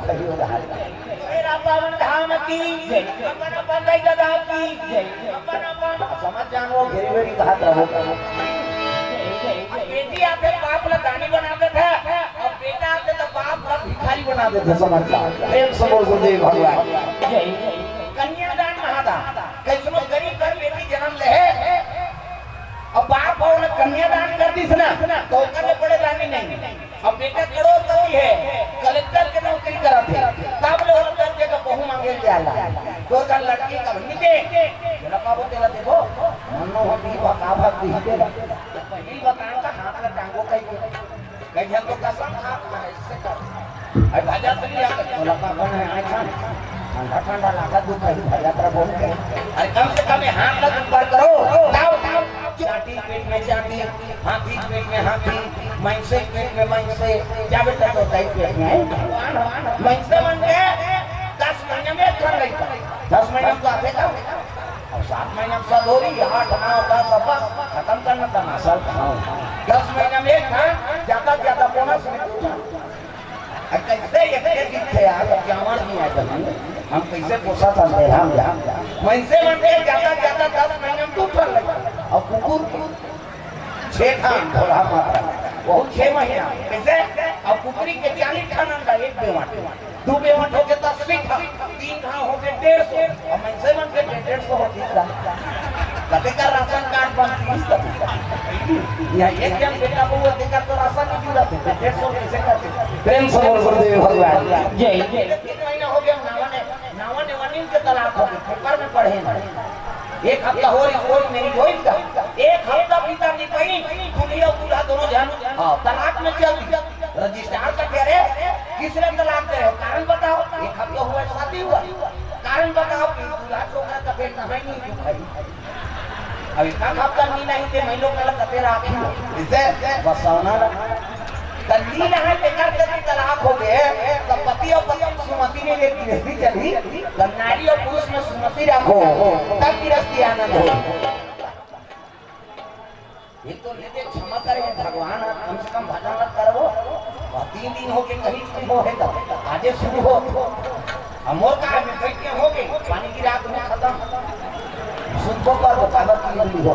खड़ी हो रहा है। मेरा पावन धाम की जय, अपन अपन दाई दादा की जय, अपन अपन समझ जानो घेरी बेरी घात रहो। बेटी आते बाप ला दानी बनाते थे और बेटा आते तो बाप ला भिखारी बना देते समझता। प्रेम से बोल गुरुदेव भगवान जय। कन्यादान महादान कैसनो गरीब घर बेटी जन्म ले और बाप और कन्यादान कर दी ना तो करने पड़े दानी नहीं। अब बेटा करोड़पति है, कलेक्टर के नौकरी करा थे, तब ले और दर्जे का बहू मांगे जाला तो का लड़की का नहीं दे जरा बाबू तेरा देखो मनो होती बका भाग दी दे पहली बताओ का हाथ का टांगो कई जन तो कसम खा है इससे कर अरे भाजा से लिया तो लगा कौन है अच्छा ठंडा ठंडा लगा दूध कहीं भाजा पर बोल के अरे कम से कम हाथ लग ऊपर करो ताव चाटी पेट में चाटी, हाथी पेट में हाथी, मैंसे पेट में मैंसे, क्या बेटा तो दाई पेट में है मैंसे मन के 10 महीने में खा गई 10 महीने में तो आते का और 7 महीने में सदोरी 8 9 10 अब खत्म करना था मसल 10 महीने में एक था ज्यादा बोनस में कैसे ये थे यार जवान नहीं है जब हम कैसे पोसा था हम मैंसे मन के ज्यादा 10 महीने में टूट लगा और कुकुर 6 था थोड़ा मात्रा बहुत 6 महीना कैसे और कुकरी के 40 खाना का एक बेवाट 2 बेवाट हो गया 10 था 3 खाना हो गए 150 और मैंसे मन के 150 होती था कते का राशन कार्ड बनती या एक जन बेटा बहु देकर तो राशन नहीं जुड़ा थे 150 कैसे करते प्रेम से बोल गुरुदेव भगवान जय। 3 महीना हो गया नावने वनिन के तलाक हो गए पेपर में पढ़े एक हफ्ता हो रही मेरी होई का एक हफ्ता पिता नहीं पई दुनिया दूल्हा दोनों जान तलाक में चल दी रजिस्ट्रार का कह रहे किसने तलाक दे रहे हो कारण बताओ एक हफ्ता हुआ शादी हुआ कारण बताओ दूल्हा छोकरा का पेट नहीं भाई अभी तक हफ्ता नहीं थे महिलों का कते राखी इसे बसौना तल्ली नहीं बेकार करके तलाक हो गए तब पति और पत्नी सुमति ने एक गृहस्थी चली तब नारी और पुरुष में सुमति रखो तब गृहस्थी आनंद हो ये तो लेते क्षमा करे भगवान कम से कम भजन मत करो 3 दिन हो गए कहीं शुरू हो है तब आज शुरू हो हमोर का बैठ के हो गए पानी की रात में खत्म सुनको पर बकावत की हो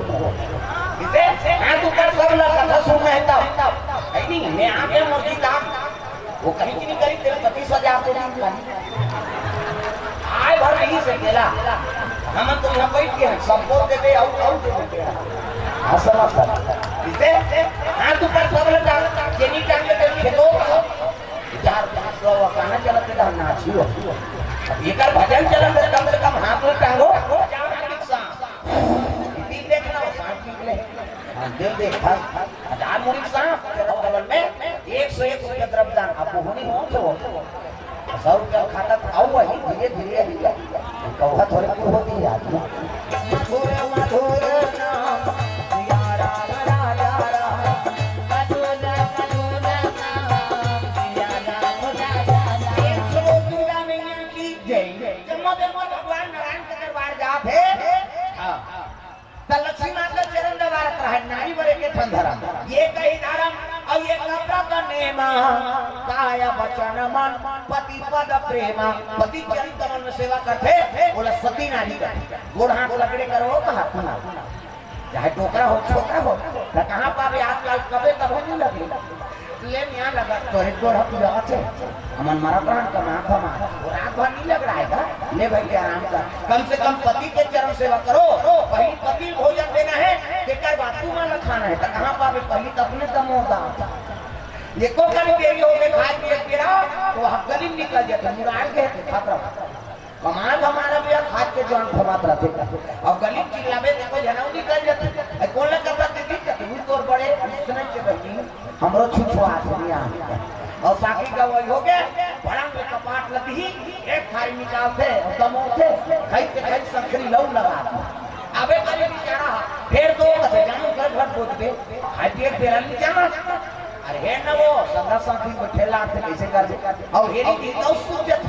इसे हाथ ऊपर सब लोग कथा सुनना है तब नहीं मैं आगे मुर्गी का वो कहीं की नहीं करी तेरे पति सजा आपको नहीं आए भर नहीं से केला हम तो यहाँ बैठ के सबको दे दे आउट दे दे असला कर इसे हाथ ऊपर सब लोग जेनी टांग के खेतो 4-5 लोग गाना चलते थे नाचियो अब ये कर भजन चलन कम से कम हाथ में टांगो देखना सांप निकले देख 1000 मुरीद सांप बगल में 101 रुपया द्रव्यदान आपको होनी हो तो 100 रुपया खाता आओ वही धीरे धीरे कौवा थोड़े को होती है आदमी मधुर मधुर नाम सिया राम राजा राम मधुर मधुर नाम सिया राम राजा राम दुर्गा मैया की जय जब भगवान नारायण के दरबार जाते हां लक्ष्मी माता चरण दबारत रहा नारी बड़े के ठंडरा ये कही धर्म और ये कपड़ा का नेमा काया वचन मन पति पद प्रेमा पति चरण कमल में सेवा करते बोला सती नारी का गोड़ हाथ लकड़े करो कहां खुना चाहे टोकरा हो छोटा हो तो कहां पावे हाथ लाल कबे तब नहीं लगे ले यहां लगा तोरे गोड़ हाथ लगा छे हमन मारा प्राण का आंख मार रात भर नहीं लग रहा है ले भाई के आराम कर कम से कम पति के चरण सेवा करो पहली पति भोजन देना है तेकर बाद तू मां खाना है तो कहां पावे पहली तपने दम होता ये को कभी देरी हो गए खाए पिए तेरा तो हम गली निकल जाते मुराल के खतरा कमाल हमारा भी खाद के जवान फमात रहते और गली चिल्लावे देखो जनाऊ निकल जाते कौन लगा करता दिक्कत तू तोर बड़े सुने के बनी हमरो छुछुआ दुनिया और साकी का वही हो गया बड़ा में कपाट लगी एक थारी निकालते और दमोते खाई के खाई संखरी लौ लगा अबे कभी बेचारा फिर दो बचे जानो घर घर पहुंच गए खाई पिए तेरा नहीं जाना अरे है ना वो सदा साथी बैठे लाते कैसे कर दे और हेरी दी तो सूझत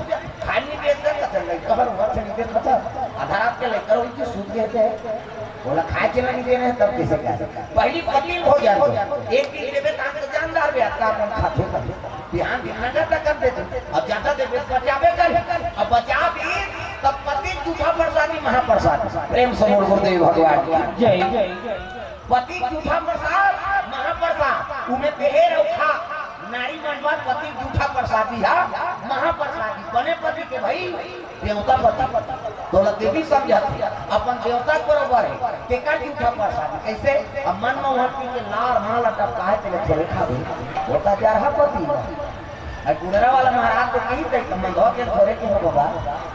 खाली देते कचर गई कहर वर्ष नहीं देते कचर आधा रात के लेकर उनकी सूझ देते हैं बोला खाए चला नहीं देने हैं तब कैसे क्या पहली पति हो जाए एक दिन देवे ताकत जानदार भी आता है खाते ध्यान देना कर देते अब ज्यादा देवे बचावे कर अब बचा भी तब पति झूठा प्रसादी महाप्रसाद प्रेम से बोल गुरुदेव भगवान की जय जय पति झूठा प्रसाद महाप्रसाद उन्हें पेड़ रखा नारी मनवा पति झूठा प्रसादी है महाप्रसादी बने पति के भाई देवता पति दौलत देवी समझाती अपन देवता बरोबर है टेका झूठा प्रसादी कैसे अब मन मोहन के लार माल टपका है तेरे थोड़े खा दे होता जा रहा पति है गुणरा वाला महाराज को कहीं तक मंदो के थोड़े के होगा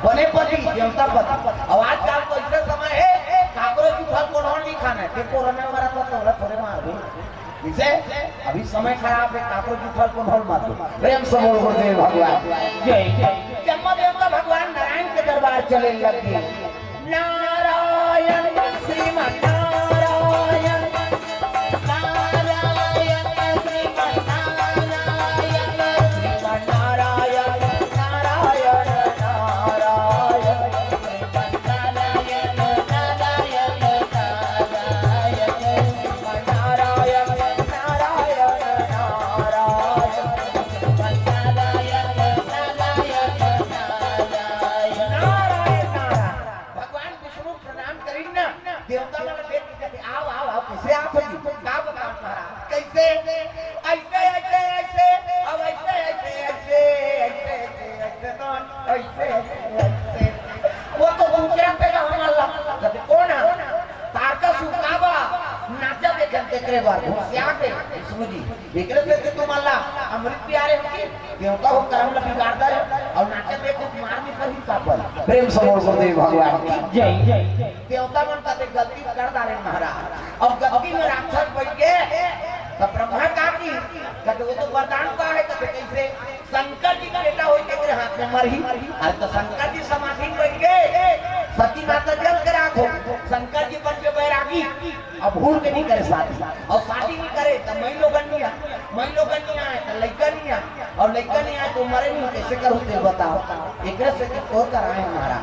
बने पति देवता पति आवाज काल तो ऐसे समय है काकरो झूठा कोढ़ौन नहीं खाना है देखो रने वाला तो थोड़े मार दे इसे अभी समय खराब है काकरो झूठा कोढ़ौन मार दो प्रेम से बोल गुरुदेव भगवान जय जय जम्मा देवता भगवान नारायण के दरबार चले लगे नारायण श्रीमन नारायण नारायण श्रीमन नारायण श्रीमन नारायण नारायण नारायण श्रीमन नारायण नारायण नारायण श्रीमन नारायण नारायण नारायण श्रीमन नारायण भगवान विष्णु प्रणाम करीन ना देवता वाला देख के कहते आओ आओ आओ कैसे आप जी का बताओ महाराज कैसे ऐसे ऐसे ऐसे अब ऐसे ऐसे ऐसे ऐसे ऐसे तो ऐसे ऐसे वो तो दूसरा पे का हमारा कहते कौन है तारका सुकाबा नाचा देख रे बार घुसिया के सुजी देख रहे थे तुम अल्लाह अमृत प्यारे होगी देवता हो करम लगी गाड़दा है और नाचे देखो मारने पर ही कापल प्रेम से बोल गुरुदेव भगवान की जय जय देवता मन का गलती कर डाले महाराज अब गलती में राक्षस बैठ गए तब ब्रह्मा का की कहते वो तो वरदान का है कहते कैसे शंकर जी का बेटा होई के हाथ में मरही अरे तो शंकर जी समाधि में बैठ गए सती माता जल के राखो शंकर जी बन के बैरागी अब भूल के नहीं करे शादी और शादी नहीं करे तो मैं लोग नहीं आए तो लड़का नहीं आए और लड़का नहीं आए तो मरे नहीं कैसे करूँ तेल बताओ एक से तो कराए हमारा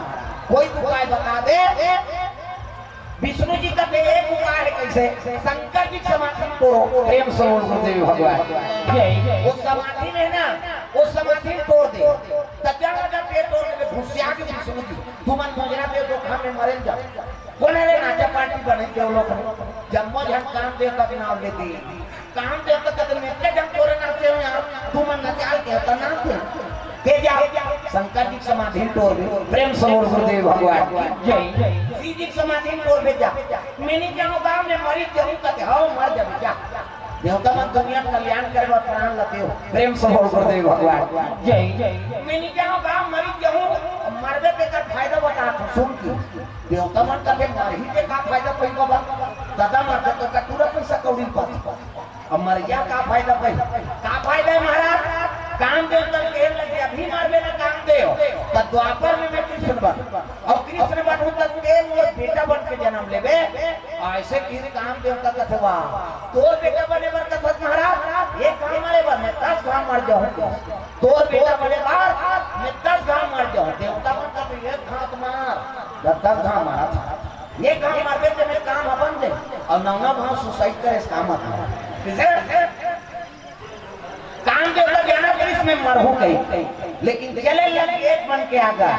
कोई उपाय बता दे विष्णु जी का एक उपाय है कैसे शंकर जी समाधि तोड़ो प्रेम से बोल गुरुदेव भगवान जय जय वो समाधि में ना वो समाधि तोड़ दे तत्यागा का पेट तोड़ के घुसिया के विष्णु जी तुमन मोजरा पे तो खाने मरे जा कोने रे नाचा पार्टी बने के लोग जम्मो झन काम देवता के नाम लेती काम देवता कहते मैं के जम तोरे नाचे हो यार तुमन नचाल के तो नाम के जा शंकर जी समाधि तोड़ दे प्रेम से बोल गुरुदेव भगवान की जय जय सीधी समाधि तोड़ दे जा मैंने जाऊं गांव में मरी जाऊं कहते हां मर जा जा देवता मन दुनिया कल्याण करे और प्राण लेते हो प्रेम से बोल गुरुदेव भगवान की जय जय मैंने जाऊं गांव मरी जाऊं मरबे पे का फायदा बता सुन की देवता मन कहते मर ही के का फायदा कोई बाबा दादा मर तो कटूरा पैसा कौड़ी पास अब मर गया का फायदा है महाराज काम दे कर के लगे अभी मारबे ना काम दे तो द्वापर में मैं कृष्ण बन और कृष्ण बन हूं तक के मोर बेटा बन के जन्म लेबे ऐसे की काम देवता का सेवा तो बेटा बने बर कथत महाराज एक काम मारे बर मैं 10 गांव मर जाऊं तो बेटा बने बार मैं 10 गांव मर जाऊं देवता बन का एक घात मार 10 गांव मारा ये काम मारबे तो मैं काम अपन दे और नौना भाव सुसाइड करे इस काम मत काम देवता ज्ञान पुलिस में मरहू कही लेकिन चले लगे एक बन के आगा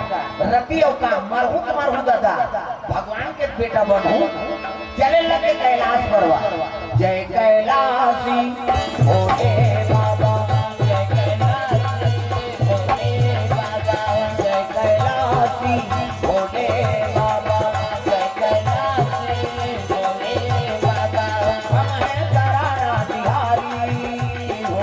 रति और काम मरहू दादा भगवान के बेटा बनू चले लगे कैलाश परवा जय कैलाशी भोले बाबा जय कैलाशी भोले बाबा जय कैलाशी भोले बाबा जय कैलाशी भोले बाबा हम हैं सरारा बिहारी हो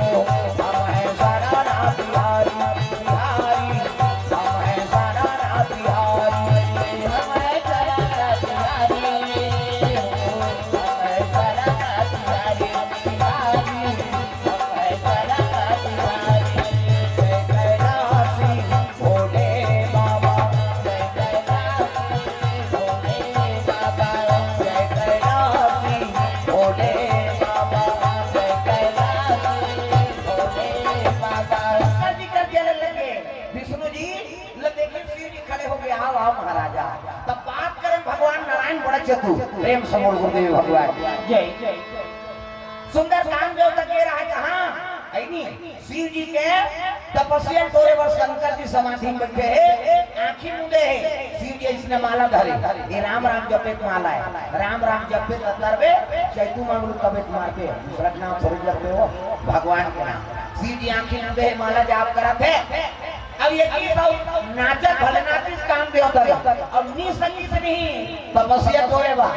हम हैं सरारा बिहारी बिहारी हम हैं सरारा बिहारी हम हैं सरारा बिहारी हो हम हैं सरारा बिहारी बिहारी हम हैं सरारा बिहारी जय कैलाशी भोले बाबा जय कैलाशी भोले बाबा जय कैलाशी भोले बाबा जय कैलाशी भोले बाबा जी का चले लगे विष्णु जी देखे शिव जी खड़े हो गए आओ आओ महाराजा तब बात करें भगवान नारायण बड़ा चतुर प्रेम से बोल गुरुदेव भगवान जय जय सुंदर काम देवता कह रहा है कहाँ शिव जी के तपस्या तोरे वर शंकर जी समाधि में बैठे है, आंखें मूंदे है। शिव जी इसने माला धरे, ये राम राम जपे माला है, राम राम जपे तरबे चैतु मंगलू कबे मारते दूसरा नाम थोड़ी जपते हो भगवान के नाम। शिव जी आंखें मूंदे है, माला जाप करते है। अब ये नाचक भले नाचिस काम दे होता है, अब नी संगीत नहीं तपस्या तोरे बा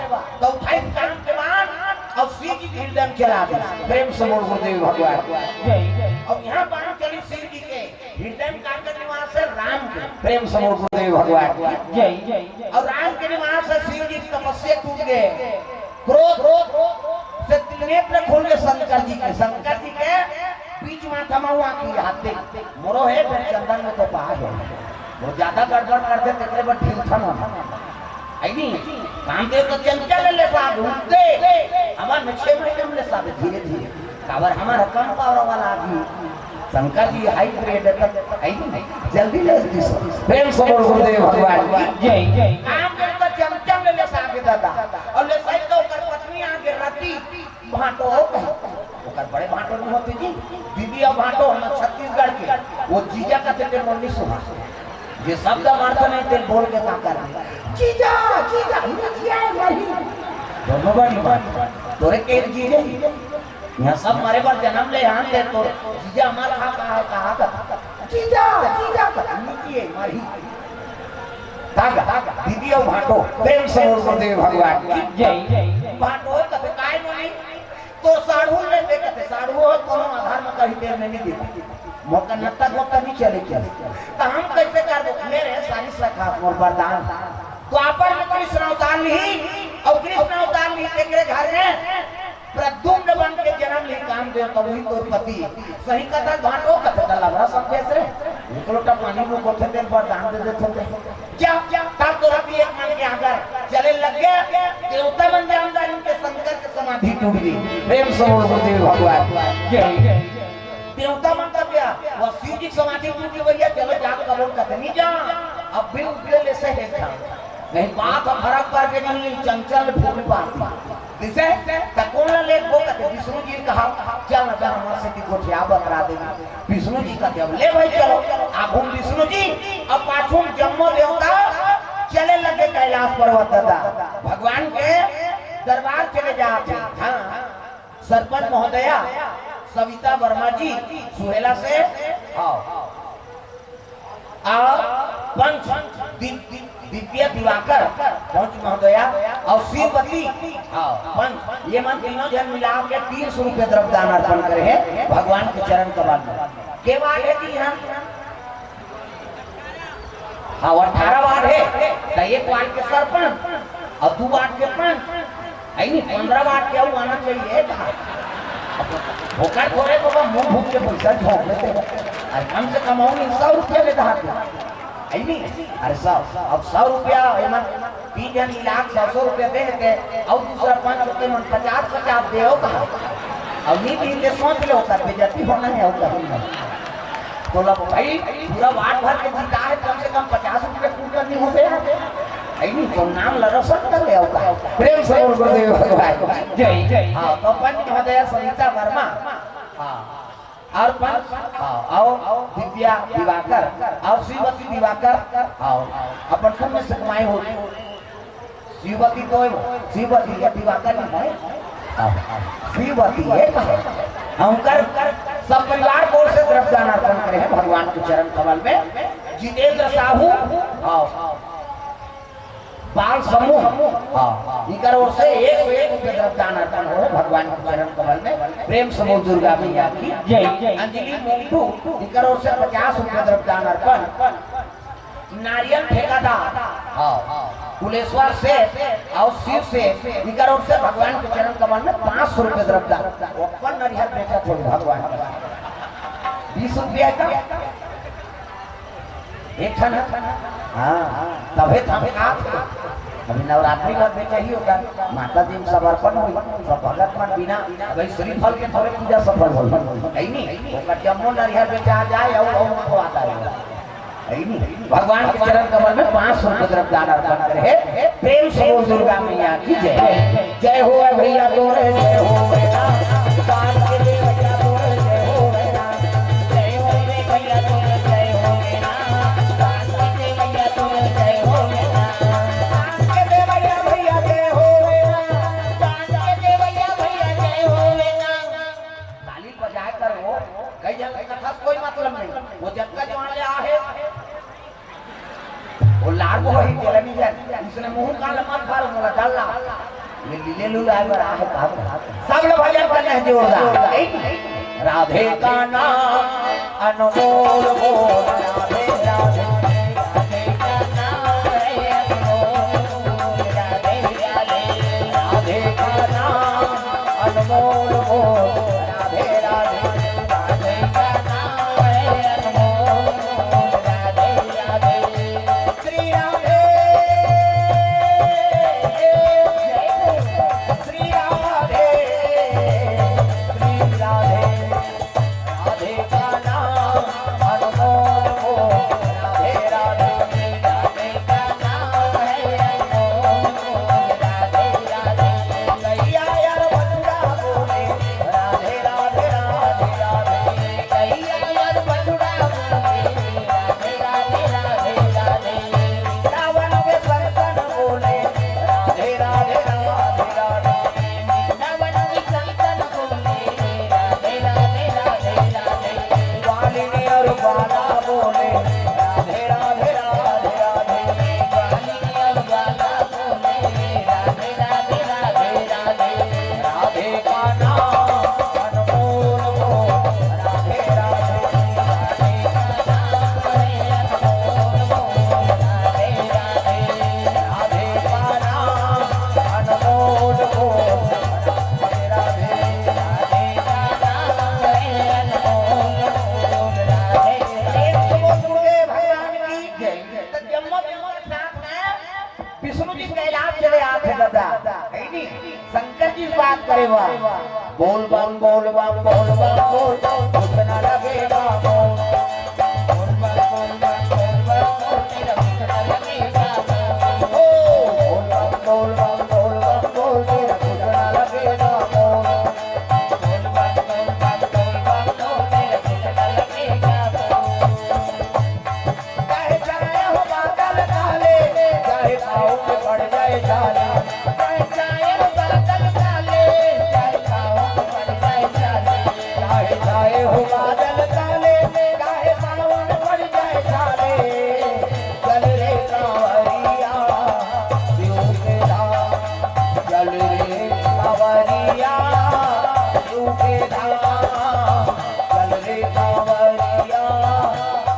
तो उठाई काम के बाद अब शिव जी हृदय चला दे प्रेम से बोल गुरुदेव भगवान जय जय अब यहाँ बाण चली शिव जी के हृदय का निवास है राम के प्रेम से बोल गुरुदेव भगवान जय जय और राम के निवास है शिव जी की तपस्या टूट गए, क्रोध से त्रिनेत्र खोल के शंकर जी के बीच माथा हुआ की हाथे मोरो है फिर चंदन में तो पास है वो ज्यादा गड़बड़ करते तेरे पर ढील था ना आई नहीं काम दे तो चंचल ले साहब उठते हमार में 6 महीने में ले साहब धीरे धीरे काबर हमारा कम पावर वाला आदमी शंकर जी हाई ग्रेड तक आई नहीं जल्दी ले प्रेम से बोल गुरुदेव भगवान जय जय काम दे तो चंचल ले साहब दादा और ले साहब तो कर पत्नी आगे रति भाटो ओकर बड़े भाटो नहीं होते जी दीदी और भाटो हम छत्तीसगढ़ के वो जीजा का तेरे मोनी सुहा ये शब्द मारता नहीं तेल बोल के का कर जीजा जीजा जीजा नहीं दोनों बड़ी बात तोरे के जीजे यहाँ सब मारे पर जन्म ले यहाँ दे तो जीजा हमारा कहा जीजा जीजा नीचे मारी दीदी और भाटो प्रेम से बोल गुरुदेव भगवान जय जय भाटो कथे काय नहीं तो साढ़ू ले दे कथे साढ़ू हो कोनो आधार में कहीं देर नहीं देती मौका नत्ता मौका नहीं चले तो हम कैसे कर दो मेरे सारी सखा मोर वरदान तो आपन में कृष्ण अवतार ली और कृष्ण अवतार ली तेरे घर में प्रद्युम्न बन के जन्म ली काम दे तो वही तो पति सही कथा भाटो कथे लबरा सब कैसे एक लोटा पानी में कोठे देन वरदान दे देते क्या क्या तब तो रवि एक मन के आकर चले लग गए देवता बन जाए अंदर इनके शंकर के समाधि टूट गई प्रेम से बोल गुरुदेव भगवान जय जय देवता मन का क्या वो शिव जी समाधि टूटी भैया चलो जाग कबूल करते नहीं जा अब भी उठले ले से है नहीं बात फर्क करके नहीं चंचल भूमि पाती दिसे तकोन ले वो कहते विष्णु जी कहा चल ना हमारे से कोठिया बकरा देगा विष्णु जी कहते अब ले भाई चलो आगू विष्णु जी अब पाछू जम्मो देवता चले लगे कैलाश पर्वत दादा भगवान के दरबार चले जाते हाँ सरपंच महोदया सविता वर्मा जी सुहेला से पंच दिव्य दिवाकर पंच महोदया और शिववती पंच ये मन तीनों जन मिला के 300 रुपये द्रव्यदान अर्पण करे है भगवान के चरण कमल में के वार्ड है जी यहाँ हाँ 18 वार्ड है तो एक वार्ड के सरपंच और 2 वार्ड के पंच नहीं 15 वार्ड के आना चाहिए होकर थोड़े बाबा मुंह भूख के पैसा झोंक लेते अरे कम से कम 100 रुपया लेता है नहीं अरे 100 अब 100 रुपया 3 लाख 100 रुपया दे देते और दूसरा 5 रुपये मन 50 दे हो कहा अब नहीं दे सोच ले होता बेइज्जती होना है होगा तो लो भाई पूरा वार्ड भर के जीता है कम से कम 50 रुपये पूरा नहीं होते नहीं तो नाम लरसन कर ले होगा प्रेम से बोल गुरुदेव भगवान जय जय हाँ तो पंच महोदया सविता वर्मा हाँ और पंच और दिव्या दिवाकर और शिववती दिवाकर और अपन सब में से कमाई हो शिववती तो शिववती या दिवाकर नहीं है शिववती है हम कर सब परिवार को से द्रव्यदान अर्पण करे हैं भगवान के चरण कमल में जितेंद्र साहू बाल समूह इनकर ओर से 101 रुपये द्रव्यदान अर्पण हो भगवान के चरण कमल में प्रेम समूह दुर्गा मैया की जय जय अंजलि मोंटू इनकर ओर से 50 रुपये द्रव्यदान अर्पण नारियल ठेकादार कुलेश्वर से और शिव से इनकर ओर से भगवान के चरण कमल में 500 रुपये द्रव्यदान ओपन नारियल बेचा थोड़ी भगवान 20 रुपया का एक था ना हाँ तभी अभी नवरात्रि का भी चाहिए होगा माता जी समर्पण हुई सब भगत मन बिना भाई श्री फल के थोड़े पूजा सफल हो नहीं ओकर जम्मो नारियल बेचा जाए और आता है नहीं भगवान के चरण कमल में 500 रुपये द्रव्यदान अर्पण करे प्रेम से बोल दुर्गा मैया की जय जय हो भैया तोरे जय हो भैया दान के लिए भैया तोरे जय हो कई जन कथा से कोई मतलब नहीं वो जब का जो आले आहे वो लाड़ को ही चला नहीं जाए उसने मुंह का लम्बा खा मोला डालना ले लू लाए रहा है कहा सब लोग भजन करने हैं जोरदार राधे का नाम अनमोल हो राधे राधे राधे का नाम है अनमोल राधे राधे राधे का नाम अनमोल हो राधे राधे राधे का नाम है अनमोल राधे राधे श्री राधे श्री राधे श्री राधे राधे का नाम अनमोल हो राधे राधे राधे का नाम है अनमोल राधे राधे गैया यार बंदा बोले राधे राधे राधे राधे गैया यार बंदा बोले राधे राधे राधे राधे रावण के संतन बोले राधे राधे राधे राधे रावण के संतन बोले राधे राधे राधे राधे वालिनी और बाला बोले राधे राधे राधे राधे वालिनी और बाला बोले राधे राधे राधे राधे राधे का नाम अनमोल हो राधे राधे राधे का नाम है अनमोल हो राधे राधे राधे का नाम अनमोल हो राधे राधे राधे का नाम है अनमोल हो राधे एक गुरुदेव भगवान की जय तो जम्मो जम्मो साथ में विष्णु जी कैलाश चले आते दादा है नी शंकर जी बात करे वाह बोल बम बोल बम बोल बम बोल कुछ ना लगेगा बोल बोल बम बोल बम बोल बम बोल तेरा कुछ ना लगेगा बोल ओ बोल बम बोल बम बोल बम बोल तेरा कुछ ना लगेगा बोल बोल बम बोल बम बोल बम बोल तेरा कुछ ना लगेगा बोल चाहे चाहे हो बादल काले चाहे पाँव में पड़ जाए छाले चाहे हो बादल काले चाहे पाँव में पड़ जाए छाले चाहे हो बादल काले चाहे पाँव में पड़ जाए छाले चल रे कांवरिया शिव के धाम चल रे कांवरिया शिव के धाम चल रे कांवरिया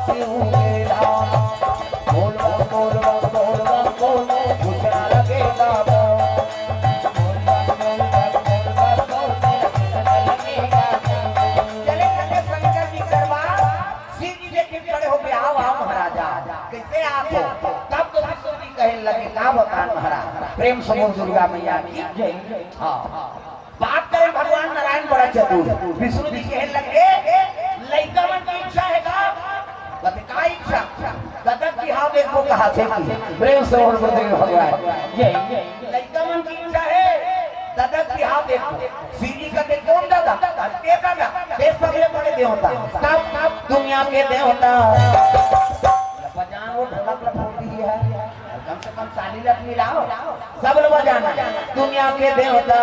शिव के धाम बोल बम बोल बम बोल बम बोल कुछ ना लगेगा बोल बोल बम बोल बम बोल तेरा कुछ ना लगेगा चले चले शंकर जी दरबार सीधी लेके खड़े हो गए आओ आओ महाराजा कैसे आप हो तब तो विष्णु जी कहने लगे का बतान महाराज प्रेम समूह दुर्गा मैया की जय हाँ बात करें भगवान नारायण बड़ा चतुर विष्णु जी कहने लगे लइका मन की इच्छा है का इच्छा कदम की हाँ देखो कहा थे प्रेम से और गुरुदेव भगवान जय लइका मन की इच्छा है दादा की हाँ देखो सीधी का देख कौन दादा ते दादा ते सगले बड़े देवता सब दुनिया के देवता बजान वो ढोलक लखोटी है कम से कम ताली रख मिलाओ सब लोग बजाना दुनिया के देवता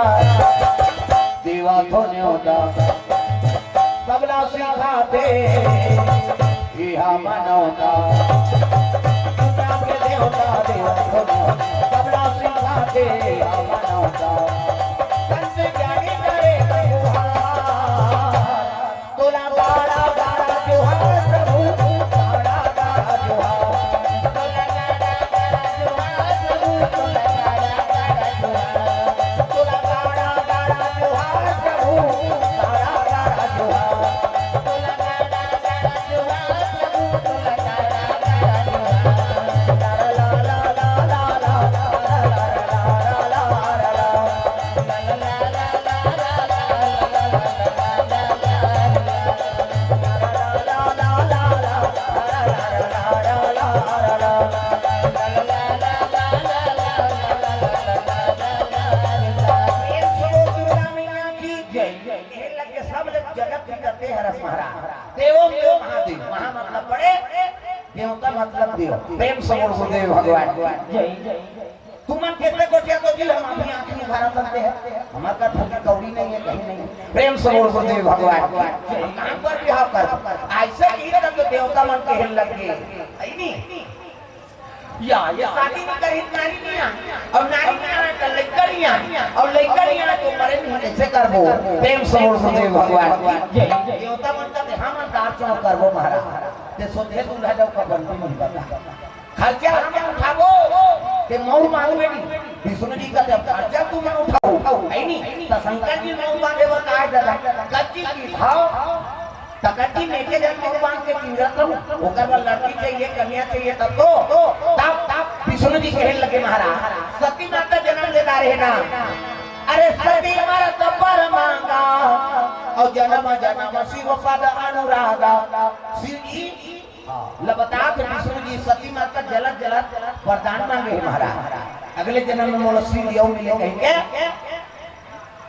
देवा तो न्योता सबला सिखाते इहा मनोता दुनिया के देवता देवा तो न्योता सबला सिखाते इहा मनोता संत ज्ञानी करे गुहार तोला गाड़ा गाड़ा जोहार प्रभु गाड़ा गाड़ा जोहार तोला गाड़ा गाड़ा जोहार प्रभु तोला गाड़ा गाड़ा जोहार तोला गाड़ा गाड़ा जोहार प्रभु गाड़ा गाड़ा जोहार तोला गाड़ा गाड़ा जोहार प्रभु तोला गाड़ा गाड़ा जोहार ला ला ला ला ला ला ला प्रेम समूह गुरुदेव भगवान जय जय तुमन कितने कोटिया तो दिल हम अभी आंखें उघारा करते हैं हमारे का ठगी कौड़ी नहीं है कहीं नहीं प्रेम से बोल गुरुदेव भगवान कहां पर भी हां कर ऐसे ही तक देवता मन के हिल लग गए है नहीं या ये शादी में करी नारी नहीं आ और नारी नहीं आ तो लड़का नहीं आ और लड़का नहीं आ तो मरे नहीं कैसे करबो प्रेम से बोल गुरुदेव भगवान देवता मन का हम दार चौक करबो महाराज ते सोचे दूल्हा जाओ का बनती नहीं बता खर्चा हम उठाबो ते मौर मांग बेटी विष्णु जी का जब खर्चा तुम उठाओ है नहीं तो शंकर जी मौर मांगे वो काय दादा कच्ची की भाव तकती लेके जब मौर मांग के किंगत रहूं ओकर वाला लड़की चाहिए कन्या चाहिए तब तो तब विष्णु जी कहने लगे महाराज सती माता जन्म लेता रहे ना अरे सती हमारा तब्बर मांगा और जन्म जन्म शिव पद अनुरागा शिव जी लबतात विष्णु जी सती माता जलत जलत वरदान मांगे महाराज अगले जन्म में मोला शिव देव मिले कहेंगे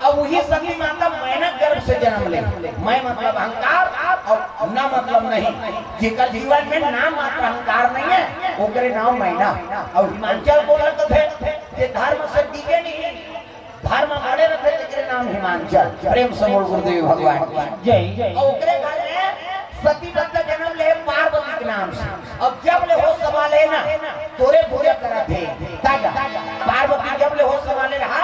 अब वही सती माता मैना गर्भ से जन्म ले मैं मतलब अहंकार और ना मतलब नहीं जेकर जीवन में नाम मात्र अहंकार नहीं है ओकरे नाम मैना और हिमांचल बोला तो थे ये धर्म से दिखे नहीं धर्म बड़े रखे तेरे नाम हिमांचल प्रेम से बोल गुरुदेव भगवान जय जय ओकरे घर में सती माता जन्म ले पार्वती के नाम से अब जब ले हो संभाले ना तोरे पूजा करा थे ताजा पार्वती जब ले हो संभाले रहा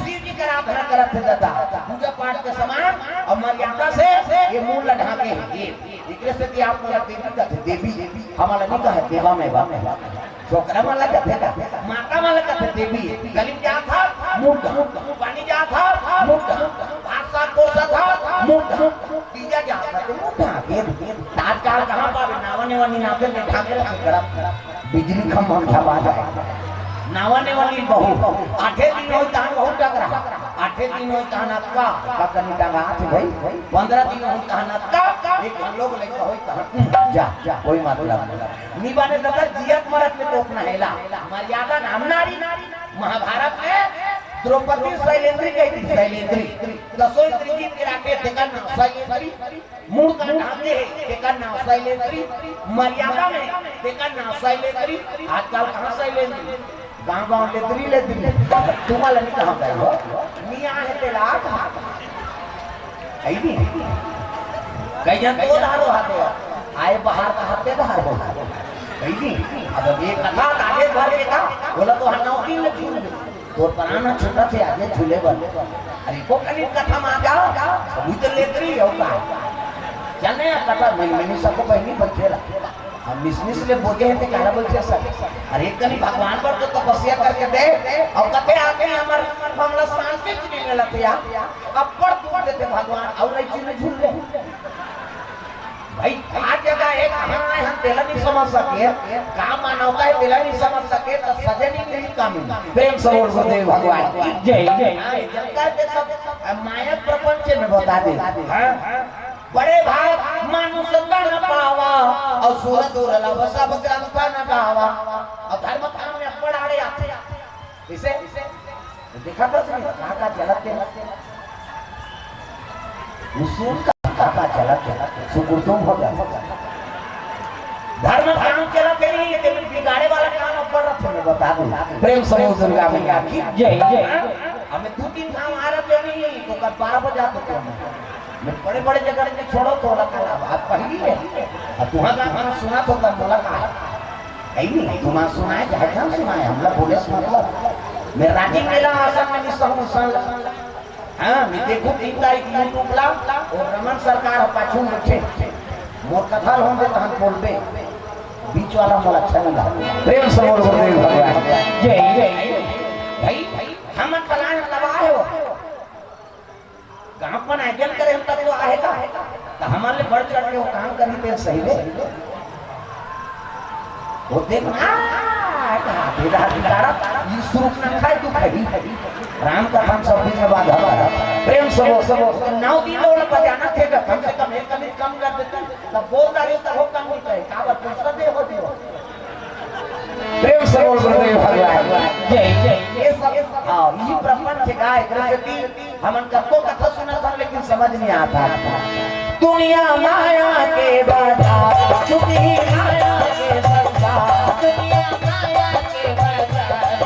शिव जी का आराधना करत थे दादा पूजा पाठ के समान और मर्यादा से ये मुंह लढ़ा के ये एकरे से कि आप मोला देवी का देवी हमारा नहीं कहे देवा में बा छोकरा वाला कहते का माता वाला कहते देवी गली जा था मुंड पानी जा था मुंड भाषा को था मुंड तीजा जा था तो मुंड आगे तात्काल कहां पर नावने वाली नावे में ढाके रखे गरम बिजली खंभा उठा जाए नावने वाली बहू आठे दिन होई तान बहुत टकरा आठे दिन होई तान अक्का का कनी टंगा थी भाई 15 दिन होई तान अक्का एक हम लोग लेके होई तान जा कोई मतलब निबाने दादा जियत मरत में टोकना हैला मर्यादा नाम नारी महाभारत में द्रौपदी शैलेंद्री गई थी शैलेंद्री दसों स्त्री जीत के राखे देखा नाम शैलेंद्री मूल का ढांचे देखा नाम शैलेंद्री मर्यादा में देखा नाम शैलेंद्री आजकल कहां शैलेंद्री गांव लेद्री तुम्हारा नहीं कहां गए हो मियां है तेरा आई नहीं कहीं तो धारो हाथे आए बाहर का हाथे धार हो कहीं नहीं अब एक कथा आगे घर के का बोला तो हनौती में झूल तो पराना छोटा से आगे झूले बन अरे को कनी कथा में आ जाओ अभी तो लेद्री हो का चलने कथा मैंने सबको पहली बचेला हम मिसमिस ले बोझे हैं ते काला बोलते सब अरे कनी भगवान पर तो तपस्या करके दे और कते आके हमर मामला शांति नहीं मिलत या अब पर दूर देते भगवान और नहीं चीज झूल ले भाई क्या जगह है कहां है हम तेला नहीं समझ सके काम मानवता है तेला नहीं समझ सके तो सजनी नहीं काम प्रेम से बोल गुरुदेव भगवान जय जय जनता के सब माया प्रपंच में बता दे बड़े भाई मानुष न पावा और सूरत उरला सब ग्रंथ न गावा और धर्म काम में पढ़ाड़े आते इसे देखा तो कहां का चलते मुसूल का चलते सुकुर्तुम हो गया धर्म काम चला के नहीं ये बिगाड़े वाला काम अब पड़ रहा है बता दूं प्रेम से बोल दुर्गा मैया की जय जय हमें 2-3 काम आ रहे नहीं तो कल 12 बजे आते थे मैं बड़े बड़े जगह में छोड़ो तो लगा बात पहली है अब तुम्हारा गाना सुना तो तब बोला का है नहीं तुम्हारा सुना है चाहे ना सुना है हम लोग बोले मतलब मैं राजी मेला आसन में निस्सह सन हां मैं देखो 3 तारीख यूट्यूब ला और रमन सरकार पाछू बैठे मोर कथा हों दे तहन बोलबे बीच वाला मोला अच्छा लगा प्रेम से बोल गुरुदेव भगवान जय जय भाई हम फलाने लगा है वो गांव पर आयोजन करे हम तब तो आएगा तो हमारे बढ़ चढ़ के वो काम करनी पे सही ले वो देखना बेटा बिगाड़ा ये सूप ना खाए तू खाई राम का हम सब दिन में बाधा प्रेम से बोल 9 दिन लोग बजाना थे कम से कम एक कम कर देते तब बोल रहे तब हो कम नहीं करे काबर पैसा दे हो दियो प्रेम से बोल गुरुदेव भगवान जय जय ये सब हां ये प्रपंच का एकरती हमन कतो कथा सुना था लेकिन समझ नहीं आता दुनिया माया के बाजार दुनिया माया के संसार दुनिया माया के बाजार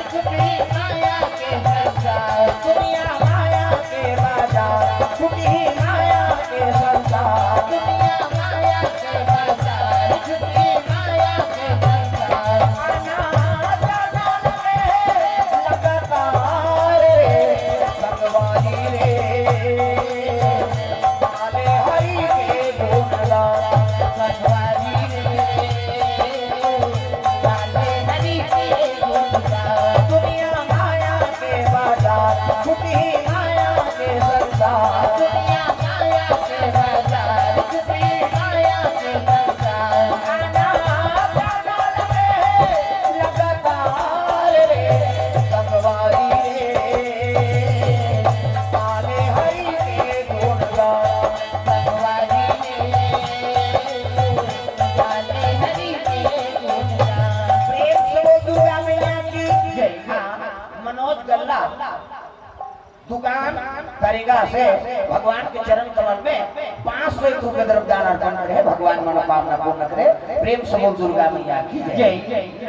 तरीका से भगवान के चरण कमल में 501 रुपये द्रव्यदान अर्पण करे, भगवान मनोकामना पूर्ण करे। प्रेम से बोल दुर्गा मैया की जय।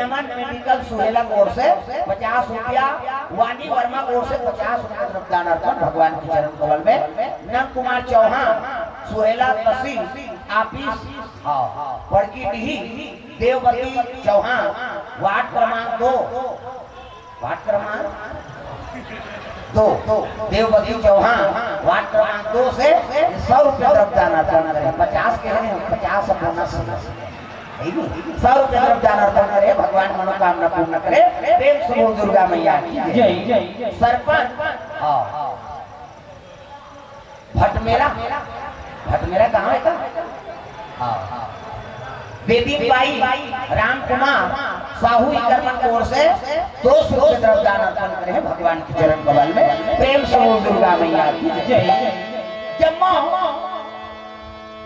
नमन मेडिकल सुहेला कोर से 50 रुपया, वाणी वर्मा कोर से 50 रुपया द्रव्यदान अर्पण भगवान के चरण कमल में। नंद कुमार चौहान सुहेला तहसील ऑफिस पड़की डीही, देववती चौहान वार्ड क्रमांक 2, वार्ड क्रमांक 2, देववती चौहान वार्ड क्रमांक 2 से 100 रुपये द्रव्यदान अर्पण करें। 50 के हैं, 50 बोनस 100 रुपये द्रव्यदान अर्पण करे, भगवान मनोकामना पूर्ण करे। प्रेम से बोल दुर्गा मैया की जय। सरपंच भटमेरा, भटमेरा कहाँ है? बेदी बाई राम कुमार साहू कर्मन की ओर से 200 रुपये द्रव्यदान अर्पण करे हैं भगवान के चरण कमल में। प्रेम से बोल दुर्गा मैया की जय। जम्मू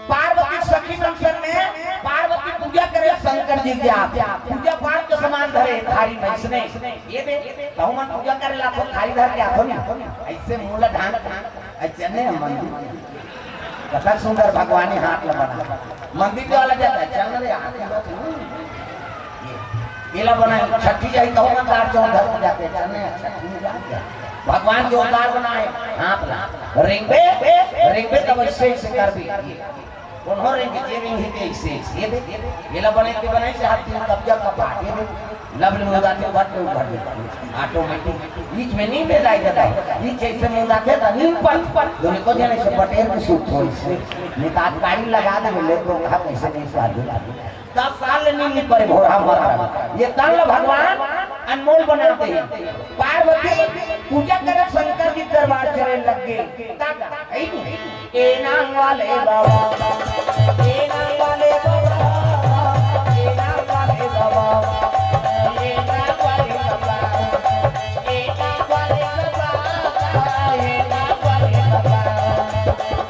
पार्वती सखी मंदिर में पार्वती पूजा करे शंकर जी की आप पूजा पाठ के समान धरे थारी में इसने ये दे कहूं मन पूजा करे लाखों थारी धर के आथो नहीं ऐसे मूला ढांग ऐसे नहीं मंदिर कथा सुंदर भगवानी हाथ ला बना मंदिर के वाला जाता है चलना रे हाथ ये ला बना छठी जाई तो मन दार चौन धर के जाते चलने छठी में जाते भगवान जो उतार बनाए हाथ ला रिंग पे तब ऐसे कर भी उन्होंने रिंग के रिंग ही के ऐसे ये ला बने के बनाए से हाथ में कब्जा का पाट ये लबल में जाते बात पे उठा ऑटोमेटिक बीच में नहीं मिल जाता है बीच ऐसे में जाते था नींद पर दोनों को जाने से बटेर की सूट थोड़ी से निताकारी लगा दे मिले तो कहा कैसे नहीं स्वाद 10 साल नहीं पड़े भोरा मरा ये तन भगवान अनमोल बनाते हैं। पार्वती पूजा करे शंकर जी दरबार चले लग गए ए नाम वाले बाबा ए नाम वाले बाबा ए नाम वाले बाबा ए नाम वाले बाबा ए नाम वाले बाबा ए नाम वाले बाबा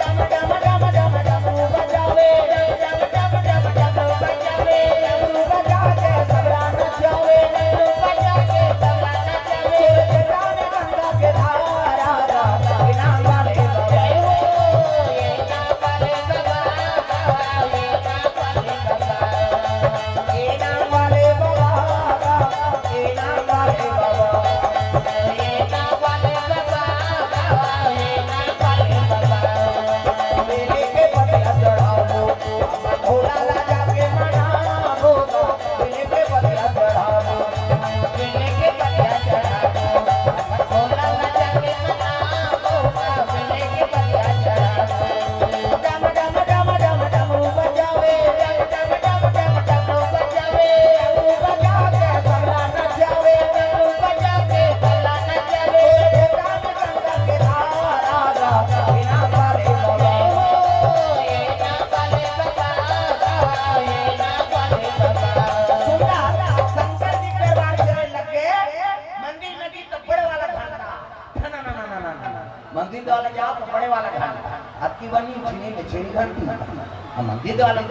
डम डम डम डम डम बजावे डम डम डम डम बजावे बजा के सबरा नचावे बजा के सबरा नचावे गाने गंगा के धारा ए नाम वाले बाबा ए नाम वाले बाबा ए नाम वाले बाबा ए नाम वाले बाबा ए नाम वाले बाबा ए नाम वाले बाबा ए नाम वाले बाबा मेरे के पतिया चढ़ाओ भोला राजा के मनाओ मेरे के पतिया चढ़ाओ मेरे के पतिया चढ़ाओ भोला राजा के मनाओ मेरे के पतिया चढ़ाओ डम डम डम डम डम बजावे डम डम डम डम बजावे बजा के सबला नचावे बजा के सबला नचावे राम गंगा के धारा बिना वाले बाबा ए नाम वाले बाबा ए नाम वाले बाबा सुना शंकर जी के बार चले लगे मंदिर नदी तो बड़े वाला घंटा ना मंदिर वाला जाओ तो बड़े वाला घंटा अति बनी छीनी में छेड़ी घंटी मंदिर वाला